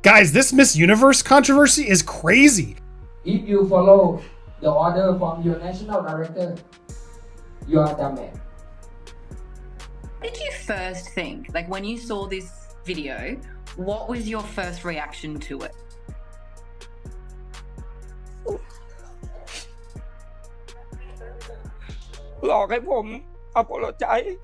Guys, this Miss Universe controversy is crazy. If you follow the order from your national director, you are damaged. What did you first think? Like when you saw this video, what was your first reaction to it? หลอกให้ผม apologize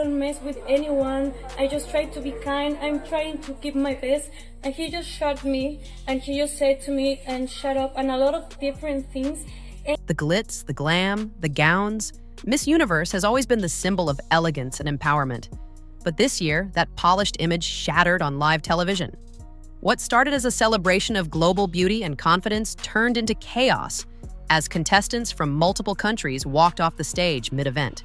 don't mess with anyone. I just try to be kind. I'm trying to give my best. And he just shot me and he just said to me and shut up and a lot of different things. The glitz, the glam, the gowns. Miss Universe has always been the symbol of elegance and empowerment. But this year, that polished image shattered on live television. What started as a celebration of global beauty and confidence turned into chaos as contestants from multiple countries walked off the stage mid-event.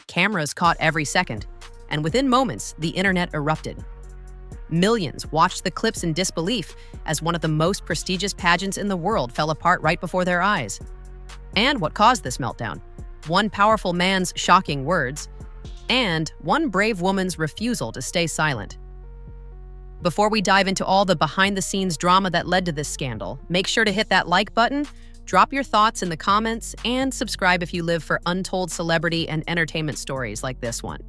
Cameras caught every second, and within moments, the internet erupted. Millions watched the clips in disbelief as one of the most prestigious pageants in the world fell apart right before their eyes. And what caused this meltdown? One powerful man's shocking words, and one brave woman's refusal to stay silent. Before we dive into all the behind-the-scenes drama that led to this scandal, make sure to hit that like button, drop your thoughts in the comments, and subscribe if you live for untold celebrity and entertainment stories like this one.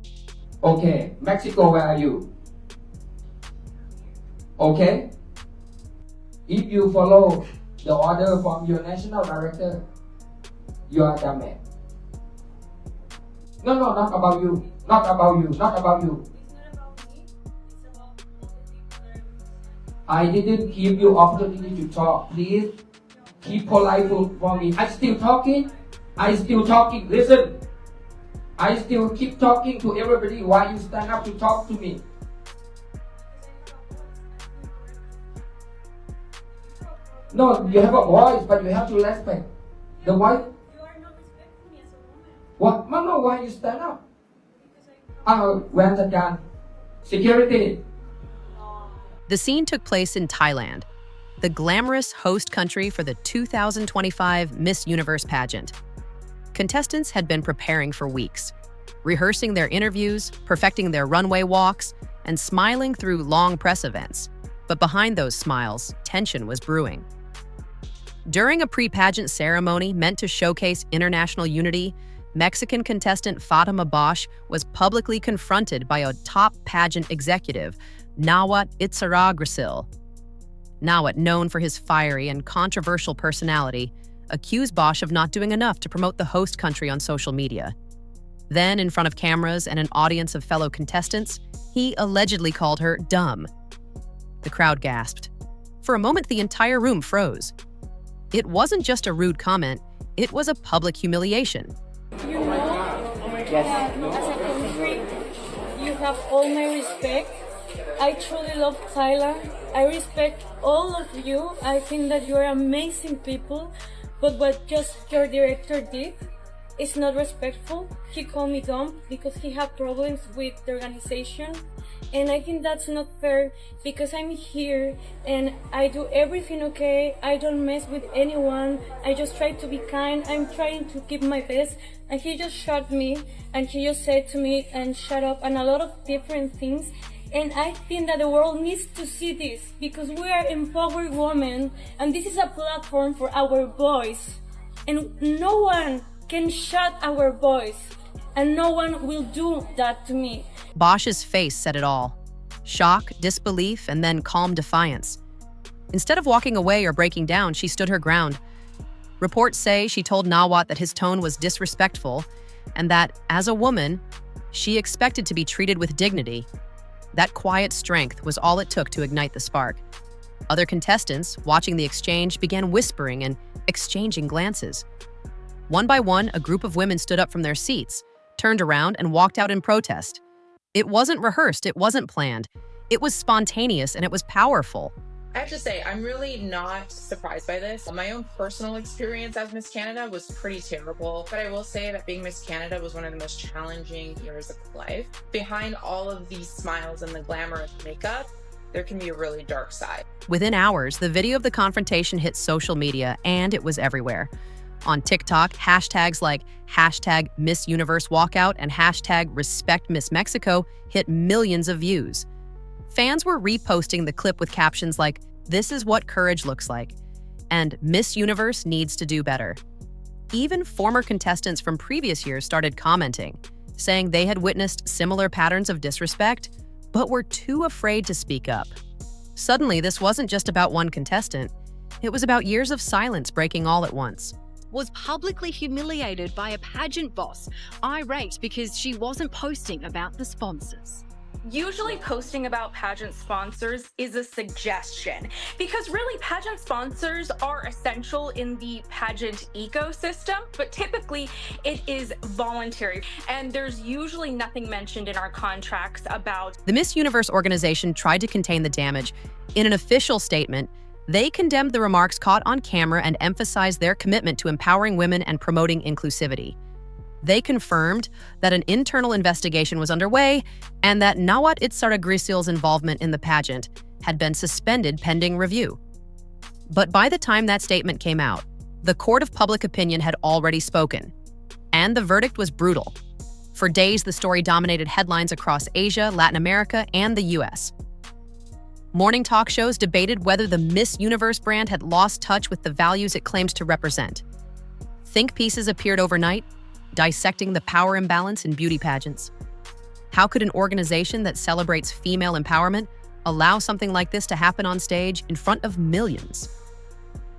Okay, Mexico, where are you? Okay? If you follow the order from your national director, you are damaged. No, not about you. Not about you. Not about you. I didn't give you opportunity to talk. Please keep polite for me. I still talking. Listen. I still keep talking to everybody. Why you stand up to talk to me? No, you have a voice, but you have to respect the voice. You are not respecting me as a woman. What? No, why you stand up? Where's the gun? Security. The scene took place in Thailand, the glamorous host country for the 2025 Miss Universe pageant. Contestants had been preparing for weeks, rehearsing their interviews, perfecting their runway walks, and smiling through long press events. But behind those smiles, tension was brewing. During a pre-pageant ceremony meant to showcase international unity, Mexican contestant Fatima Bosch was publicly confronted by a top pageant executive, Nawat Itzaragrasil. Nawat, known for his fiery and controversial personality, accused Bosch of not doing enough to promote the host country on social media. Then, in front of cameras and an audience of fellow contestants, he allegedly called her dumb. The crowd gasped. For a moment, the entire room froze. It wasn't just a rude comment, it was a public humiliation. You know, as a country, you have all my respect. I truly love Thailand. I respect all of you. I think that you are amazing people. But what just your director did is not respectful. He called me dumb because he had problems with the organization. And I think that's not fair because I'm here and I do everything okay. I don't mess with anyone. I just try to be kind. I'm trying to give my best. And he just shot me and he just said to me and shut up and a lot of different things. And I think that the world needs to see this because we are empowered women and this is a platform for our voice. And no one can shut our voice and no one will do that to me. Bosch's face said it all. Shock, disbelief, and then calm defiance. Instead of walking away or breaking down, she stood her ground. Reports say she told Nawat that his tone was disrespectful and that, as a woman, she expected to be treated with dignity. That quiet strength was all it took to ignite the spark. Other contestants, watching the exchange, began whispering and exchanging glances. One by one, a group of women stood up from their seats, turned around, and walked out in protest. It wasn't rehearsed, it wasn't planned. It was spontaneous and it was powerful. I have to say, I'm really not surprised by this. My own personal experience as Miss Canada was pretty terrible, but I will say that being Miss Canada was one of the most challenging years of life. Behind all of these smiles and the glamour and makeup, there can be a really dark side. Within hours, the video of the confrontation hit social media and it was everywhere. On TikTok, hashtags like hashtag Miss Universe Walkout and hashtag Respect Miss Mexico hit millions of views. Fans were reposting the clip with captions like, "This is what courage looks like," and "Miss Universe needs to do better." Even former contestants from previous years started commenting, saying they had witnessed similar patterns of disrespect, but were too afraid to speak up. Suddenly, this wasn't just about one contestant. It was about years of silence breaking all at once. Was publicly humiliated by a pageant boss, irate because she wasn't posting about the sponsors. Usually posting about pageant sponsors is a suggestion because really pageant sponsors are essential in the pageant ecosystem, but typically it is voluntary and there's usually nothing mentioned in our contracts about. The Miss Universe organization tried to contain the damage. In an official statement, they condemned the remarks caught on camera and emphasized their commitment to empowering women and promoting inclusivity. They confirmed that an internal investigation was underway and that Nawat Itzaragrisil's involvement in the pageant had been suspended pending review. But by the time that statement came out, the court of public opinion had already spoken, and the verdict was brutal. For days, the story dominated headlines across Asia, Latin America, and the US. Morning talk shows debated whether the Miss Universe brand had lost touch with the values it claims to represent. Think pieces appeared overnight, dissecting the power imbalance in beauty pageants. How could an organization that celebrates female empowerment allow something like this to happen on stage in front of millions?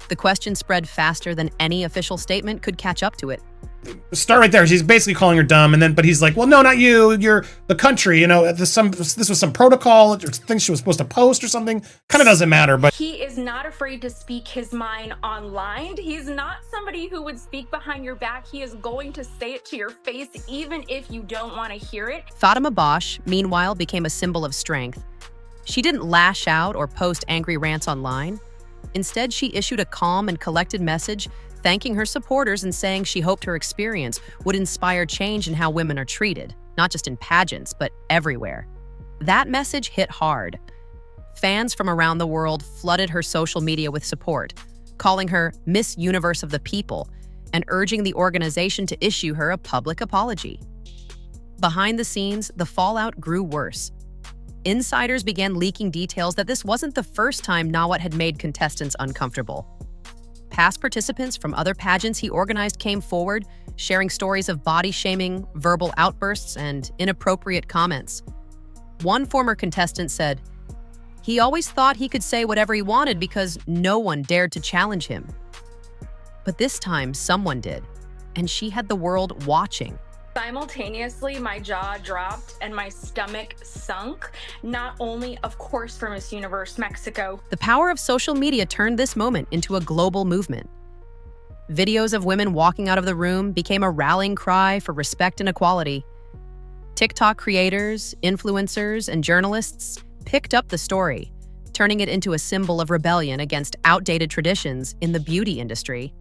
The question spread faster than any official statement could catch up to it. Start right there. He's basically calling her dumb, but he's like, "Well, no, not you. You're the country. You know, this was some protocol or things she was supposed to post or something. Kind of doesn't matter." But he is not afraid to speak his mind online. He's not somebody who would speak behind your back. He is going to say it to your face, even if you don't want to hear it. Fatima Bosch, meanwhile, became a symbol of strength. She didn't lash out or post angry rants online. Instead, she issued a calm and collected message, thanking her supporters and saying she hoped her experience would inspire change in how women are treated, not just in pageants, but everywhere. That message hit hard. Fans from around the world flooded her social media with support, calling her Miss Universe of the People and urging the organization to issue her a public apology. Behind the scenes, the fallout grew worse. Insiders began leaking details that this wasn't the first time Nawat had made contestants uncomfortable. Past participants from other pageants he organized came forward, sharing stories of body shaming, verbal outbursts, and inappropriate comments. One former contestant said, "He always thought he could say whatever he wanted because no one dared to challenge him." But this time, someone did, and she had the world watching. Simultaneously, my jaw dropped and my stomach sunk, not only, of course, for Miss Universe Mexico. The power of social media turned this moment into a global movement. Videos of women walking out of the room became a rallying cry for respect and equality. TikTok creators, influencers, and journalists picked up the story, turning it into a symbol of rebellion against outdated traditions in the beauty industry.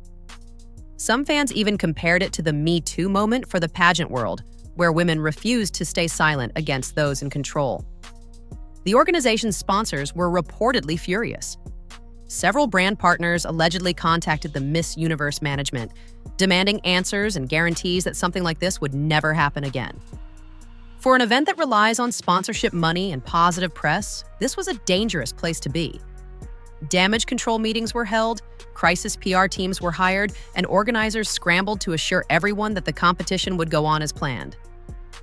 Some fans even compared it to the Me Too moment for the pageant world, where women refused to stay silent against those in control. The organization's sponsors were reportedly furious. Several brand partners allegedly contacted the Miss Universe management, demanding answers and guarantees that something like this would never happen again. For an event that relies on sponsorship money and positive press, this was a dangerous place to be. Damage control meetings were held, crisis PR teams were hired, and organizers scrambled to assure everyone that the competition would go on as planned.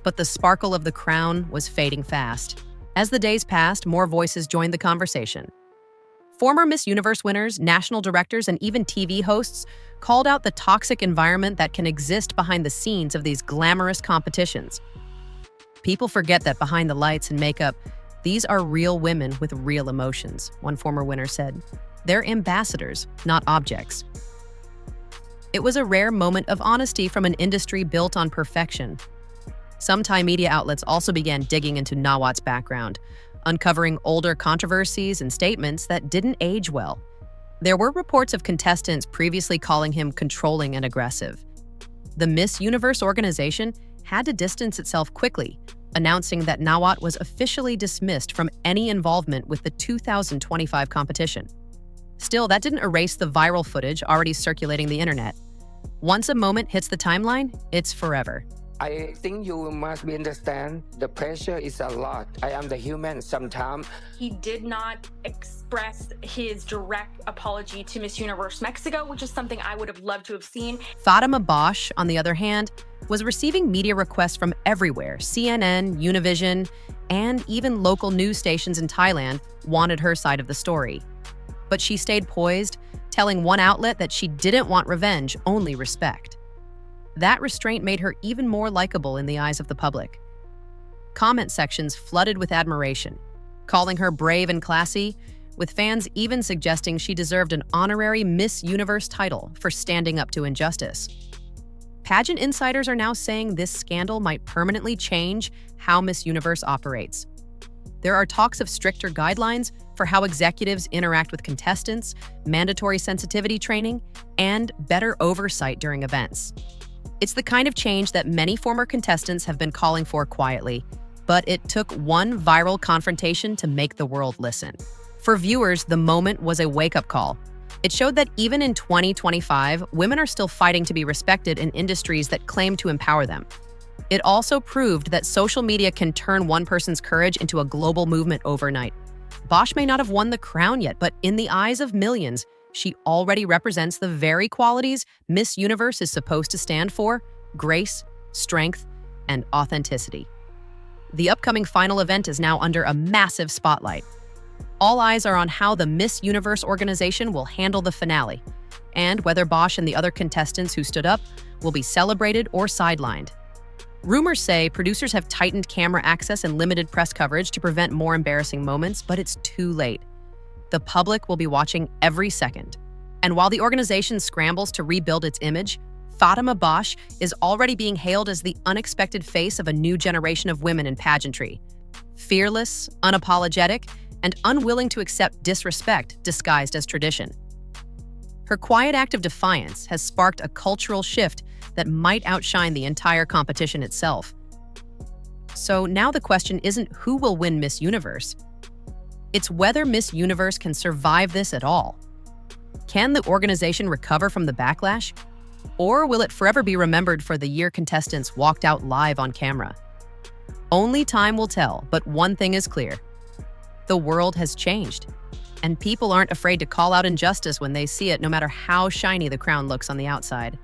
But the sparkle of the crown was fading fast. As the days passed, more voices joined the conversation. Former Miss Universe winners, national directors, and even TV hosts called out the toxic environment that can exist behind the scenes of these glamorous competitions. People forget that behind the lights and makeup, these are real women with real emotions, one former winner said. They're ambassadors, not objects. It was a rare moment of honesty from an industry built on perfection. Some Thai media outlets also began digging into Nawat's background, uncovering older controversies and statements that didn't age well. There were reports of contestants previously calling him controlling and aggressive. The Miss Universe organization had to distance itself quickly, announcing that Nawat was officially dismissed from any involvement with the 2025 competition. Still, that didn't erase the viral footage already circulating the internet. Once a moment hits the timeline, it's forever. I think you must be understand the pressure is a lot. I am the human sometimes. He did not express his direct apology to Miss Universe Mexico, which is something I would have loved to have seen. Fatima Bosch, on the other hand, was receiving media requests from everywhere. CNN, Univision, and even local news stations in Thailand wanted her side of the story. But she stayed poised, telling one outlet that she didn't want revenge, only respect. That restraint made her even more likable in the eyes of the public. Comment sections flooded with admiration, calling her brave and classy, with fans even suggesting she deserved an honorary Miss Universe title for standing up to injustice. Pageant insiders are now saying this scandal might permanently change how Miss Universe operates. There are talks of stricter guidelines for how executives interact with contestants, mandatory sensitivity training, and better oversight during events. It's the kind of change that many former contestants have been calling for quietly, but it took one viral confrontation to make the world listen. For viewers, the moment was a wake-up call. It showed that even in 2025, women are still fighting to be respected in industries that claim to empower them. It also proved that social media can turn one person's courage into a global movement overnight. Bosch may not have won the crown yet, but in the eyes of millions, she already represents the very qualities Miss Universe is supposed to stand for: grace, strength, and authenticity. The upcoming final event is now under a massive spotlight. All eyes are on how the Miss Universe organization will handle the finale, and whether Bosch and the other contestants who stood up will be celebrated or sidelined. Rumors say producers have tightened camera access and limited press coverage to prevent more embarrassing moments, but it's too late. The public will be watching every second. And while the organization scrambles to rebuild its image, Fatima Bosch is already being hailed as the unexpected face of a new generation of women in pageantry. Fearless, unapologetic, and unwilling to accept disrespect disguised as tradition. Her quiet act of defiance has sparked a cultural shift that might outshine the entire competition itself. So now the question isn't who will win Miss Universe. It's whether Miss Universe can survive this at all. Can the organization recover from the backlash? Or will it forever be remembered for the year contestants walked out live on camera? Only time will tell, but one thing is clear. The world has changed, and people aren't afraid to call out injustice when they see it, no matter how shiny the crown looks on the outside.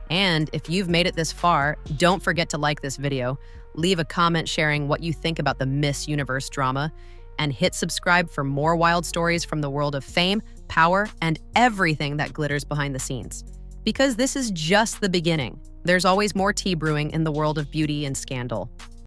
And if you've made it this far, don't forget to like this video, leave a comment sharing what you think about the Miss Universe drama, and hit subscribe for more wild stories from the world of fame, power, and everything that glitters behind the scenes. Because this is just the beginning. There's always more tea brewing in the world of beauty and scandal.